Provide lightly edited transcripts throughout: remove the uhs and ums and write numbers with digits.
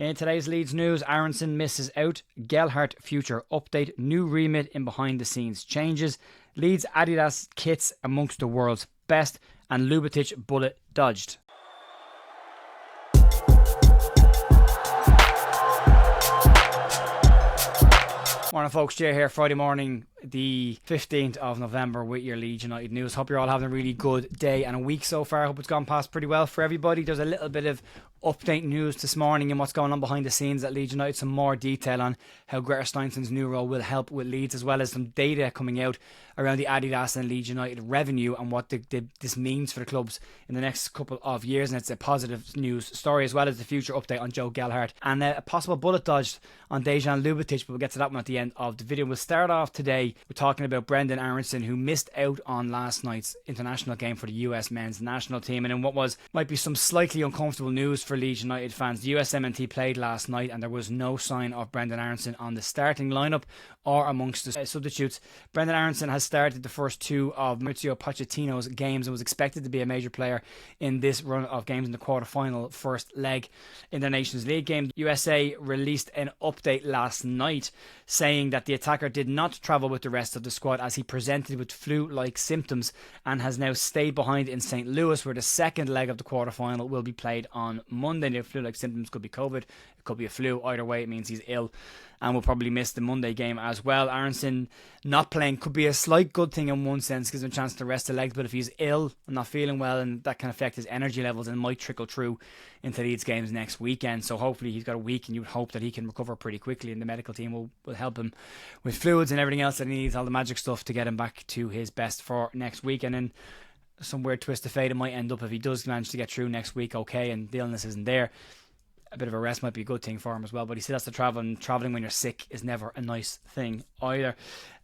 In today's Leeds news, Aaronson misses out, Gelhardt future update, new remit in behind the scenes changes, Leeds Adidas kits amongst the world's best, and Ljubicic bullet dodged. Morning folks, Jay here, Friday morning, the 15th of November with your Leeds United news. Hope you're all having a really good day and a week so far. Hope it's gone past pretty well for everybody. There's a little bit of update news this morning and what's going on behind the scenes at Leeds United. Some more detail on how Greta Steinsson's new role will help with Leeds, as well as some data coming out around the Adidas and Leeds United revenue and what this means for the clubs in the next couple of years. And it's a positive news story, as well as the future update on Joe Gelhardt and a possible bullet dodged on Dejan Ljubicic, but we'll get to that one at the end of the video. We'll start off today with talking about Brendan Aaronson, who missed out on last night's international game for the US men's national team, and in what might be some slightly uncomfortable news for Leeds United fans. The USMNT played last night and there was no sign of Brendan Aaronson on the starting lineup or amongst the substitutes. Brendan Aaronson has started the first two of Mauricio Pochettino's games and was expected to be a major player in this run of games in the quarter-final first leg in the Nations League game. USA released an update last night saying that the attacker did not travel with the rest of the squad as he presented with flu-like symptoms and has now stayed behind in St. Louis, where the second leg of the quarter-final will be played on Monday. Now, flu-like symptoms could be COVID, it could be a flu. Either way, it means he's ill and will probably miss the Monday game as well. Aaronson not playing could be a slight good thing in one sense, gives him a chance to rest the legs, but if he's ill and not feeling well, and that can affect his energy levels and might trickle through into Leeds games next weekend. So hopefully he's got a week and you would hope that he can recover pretty quickly, and the medical team will help him with fluids and everything else that he needs, all the magic stuff to get him back to his best for next week. And then some weird twist of fate, it might end up, if he does manage to get through next week okay and the illness isn't there, a bit of a rest might be a good thing for him as well, but he still has to travel, and travelling when you're sick is never a nice thing either.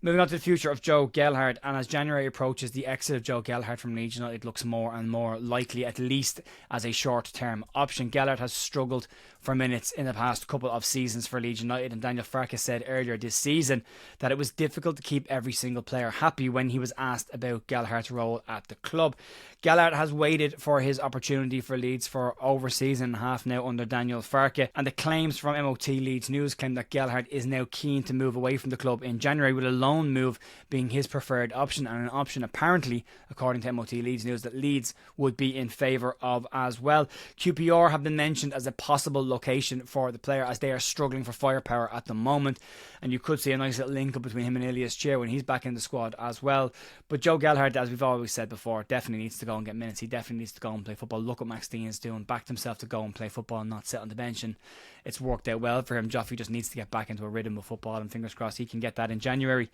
Moving on to the future of Joe Gelhardt, and as January approaches, the exit of Joe Gelhardt from Leeds United looks more and more likely, at least as a short-term option. Gelhardt has struggled for minutes in the past couple of seasons for Leeds United, and Daniel Farke said earlier this season that it was difficult to keep every single player happy when he was asked about Gelhardt's role at the club. Gelhardt has waited for his opportunity for Leeds for over a season and a half now under Daniel Farke, and the claims from MOT Leeds News claim that Gelhardt is now keen to move away from the club in January, with a loan move being his preferred option, and an option apparently, according to MOT Leeds News, that Leeds would be in favour of as well. QPR have been mentioned as a possible location for the player, as they are struggling for firepower at the moment, and you could see a nice little link up between him and Ilias Chair when he's back in the squad as well. But Joe Gelhardt, as we've always said before, definitely needs to go and get minutes. He definitely needs to go and play football. Look what Max Dean's doing, backed himself to go and play football and not sit on the bench, and it's worked out well for him. Joffrey just needs to get back into a rhythm of football, and fingers crossed he can get that in January.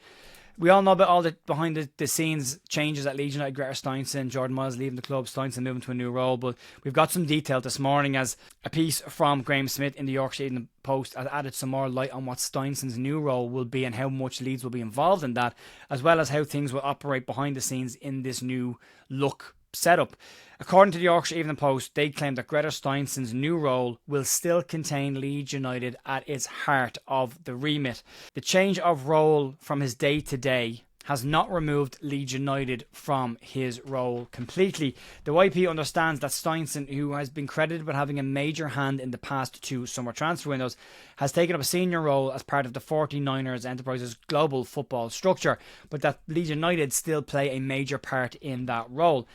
We all know about all the behind the scenes changes at Leeds United. Greta Steinsson, Jordan Miles leaving the club, Steinsson moving to a new role, but we've got some detail this morning, as a piece from Graham Smith in the Yorkshire Evening Post has added some more light on what Steinsson's new role will be and how much Leeds will be involved in that, as well as how things will operate behind the scenes in this new look setup. According to the Yorkshire Evening Post, they claim that Greta Steinsson's new role will still contain Leeds United at its heart of the remit. The change of role from his day-to-day has not removed Leeds United from his role completely. The YP understands that Steinsson, who has been credited with having a major hand in the past two summer transfer windows, has taken up a senior role as part of the 49ers Enterprises global football structure, but that Leeds United still play a major part in that role.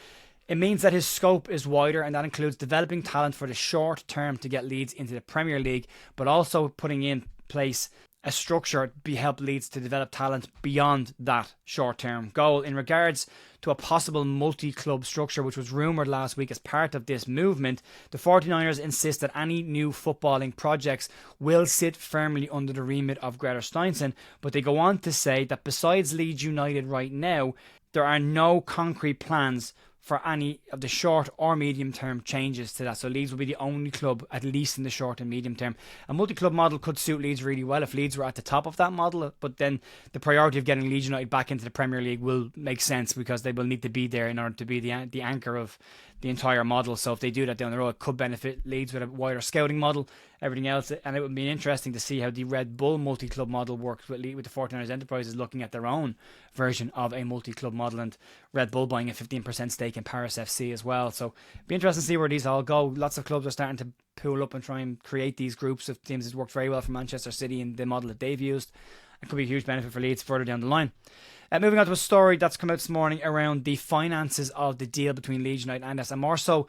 It means that his scope is wider, and that includes developing talent for the short term to get Leeds into the Premier League, but also putting in place a structure to help Leeds to develop talent beyond that short-term goal. In regards to a possible multi-club structure, which was rumoured last week as part of this movement, the 49ers insist that any new footballing projects will sit firmly under the remit of Greta Steinsson, but they go on to say that besides Leeds United right now, there are no concrete plans for any of the short or medium term changes to that. So Leeds will be the only club, at least in the short and medium term. A multi-club model could suit Leeds really well if Leeds were at the top of that model, but then the priority of getting Leeds United back into the Premier League will make sense, because they will need to be there in order to be the anchor of the entire model. So if they do that down the road, it could benefit Leeds with a wider scouting model, everything else. And it would be interesting to see how the Red Bull multi-club model works with the 49ers Enterprises looking at their own version of a multi-club model, and Red Bull buying a 15% stake in Paris FC as well. So it'd be interesting to see where these all go. Lots of clubs are starting to pool up and try and create these groups of teams. It's worked very well for Manchester City and the model that they've used. It could be a huge benefit for Leeds further down the line. Moving on to a story that's come out this morning around the finances of the deal between Leeds United and Adidas, and more so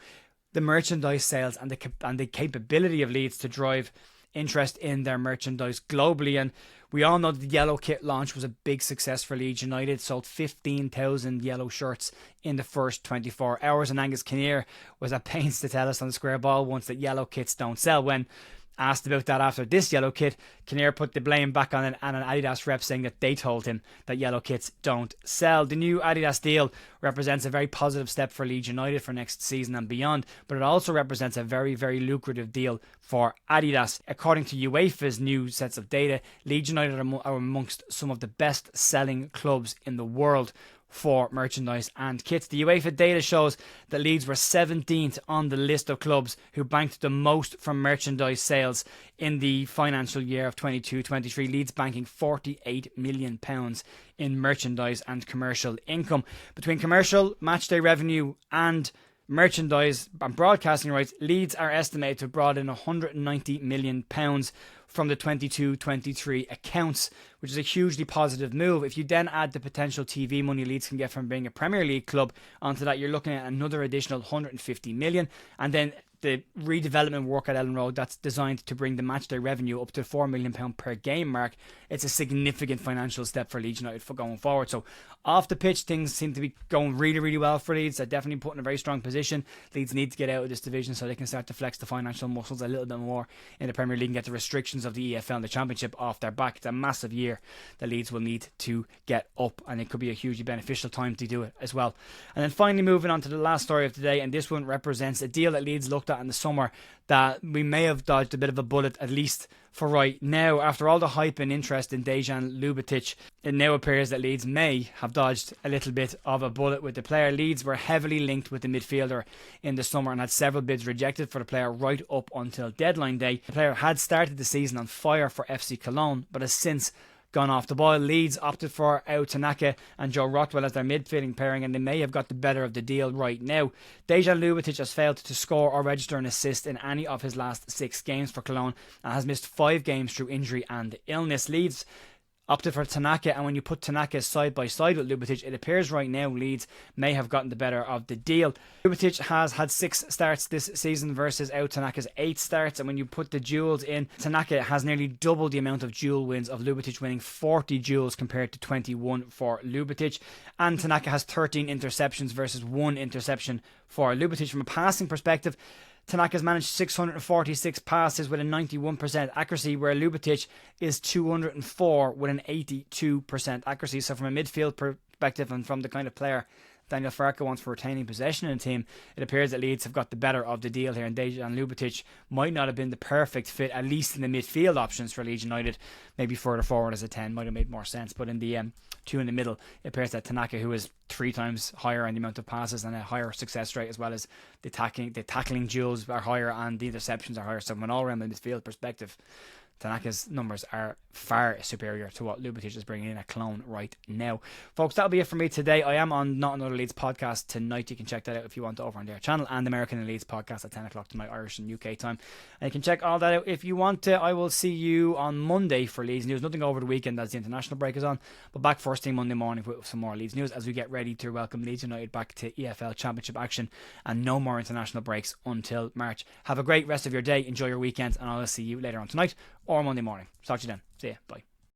the merchandise sales and the capability of Leeds to drive interest in their merchandise globally. And we all know that the yellow kit launch was a big success for Leeds United. Sold 15,000 yellow shirts in the first 24 hours. And Angus Kinnear was at pains to tell us on the square ball once that yellow kits don't sell. When asked about that after this yellow kit, Kinnear put the blame back on an Adidas rep, saying that they told him that yellow kits don't sell. The new Adidas deal represents a very positive step for Leeds United for next season and beyond, but it also represents a very, very lucrative deal for Adidas. According to UEFA's new sets of data, Leeds United are amongst some of the best selling clubs in the world for merchandise and kits. The UEFA data shows that Leeds were 17th on the list of clubs who banked the most from merchandise sales in the financial year of 22-23. Leeds banking £48 million in merchandise and commercial income. Between commercial, matchday revenue and merchandise and broadcasting rights, Leeds are estimated to have brought in £190 million from the 22-23 accounts, which is a hugely positive move. If you then add the potential TV money Leeds can get from being a Premier League club onto that, you're looking at another additional 150 million. And then the redevelopment work at Ellen Road that's designed to bring the matchday revenue up to £4 million per game mark. It's a significant financial step for Leeds United for going forward. So off the pitch, things seem to be going really, really well for Leeds. They're definitely put in a very strong position. Leeds need to get out of this division so they can start to flex the financial muscles a little bit more in the Premier League and get the restrictions of the EFL and the Championship off their back. It's a massive year that Leeds will need to get up, and it could be a hugely beneficial time to do it as well. And then finally moving on to the last story of today, and this one represents a deal that Leeds looked at in the summer that we may have dodged a bit of a bullet, at least for right now. After all the hype and interest in Dejan Ljubicic, it now appears that Leeds may have dodged a little bit of a bullet with the player. Leeds were heavily linked with the midfielder in the summer and had several bids rejected for the player right up until deadline day. The player had started the season on fire for FC Cologne, but has since gone off the boil. Leeds opted for Ao Tanaka and Joe Rothwell as their midfielding pairing, and they may have got the better of the deal right now. Dejan Ljubicic has failed to score or register an assist in any of his last 6 games for Cologne and has missed 5 games through injury and illness. Leeds opted for Tanaka, and when you put Tanaka side by side with Ljubicic, it appears right now Leeds may have gotten the better of the deal. Ljubicic has had 6 starts this season versus Ao Tanaka's 8 starts, and when you put the duels in, Tanaka has nearly double the amount of duel wins of Ljubicic, winning 40 duels compared to 21 for Ljubicic, and Tanaka has 13 interceptions versus 1 interception for Ljubicic. From a passing perspective, Tanaka's managed 646 passes with a 91% accuracy, where Ljubicic is 204 with an 82% accuracy. So from a midfield perspective and from the kind of player Daniel Farke wants for retaining possession in the team, it appears that Leeds have got the better of the deal here, and Dejan Ljubicic might not have been the perfect fit, at least in the midfield options for Leeds United. Maybe further forward as a 10 might have made more sense, but in the 2 in the middle, it appears that Tanaka, who is 3 times higher in the amount of passes and a higher success rate, as well as the tackling duels are higher and the interceptions are higher. So from an all-round midfield perspective, Tanaka's numbers are far superior to what Ljubicic is bringing in at Cologne right now. Folks, that'll be it for me today. I am on Not Another Leeds podcast tonight. You can check that out if you want over on their channel, and American and Leeds podcast at 10 o'clock tonight, Irish and UK time. And you can check all that out if you want to. I will see you on Monday for Leeds news. Nothing over the weekend as the international break is on, but back first thing Monday morning with some more Leeds news as we get ready to welcome Leeds United back to EFL Championship action, and no more international breaks until March. Have a great rest of your day. Enjoy your weekend, and I'll see you later on tonight or Monday morning. Talk to you then. See ya. Bye.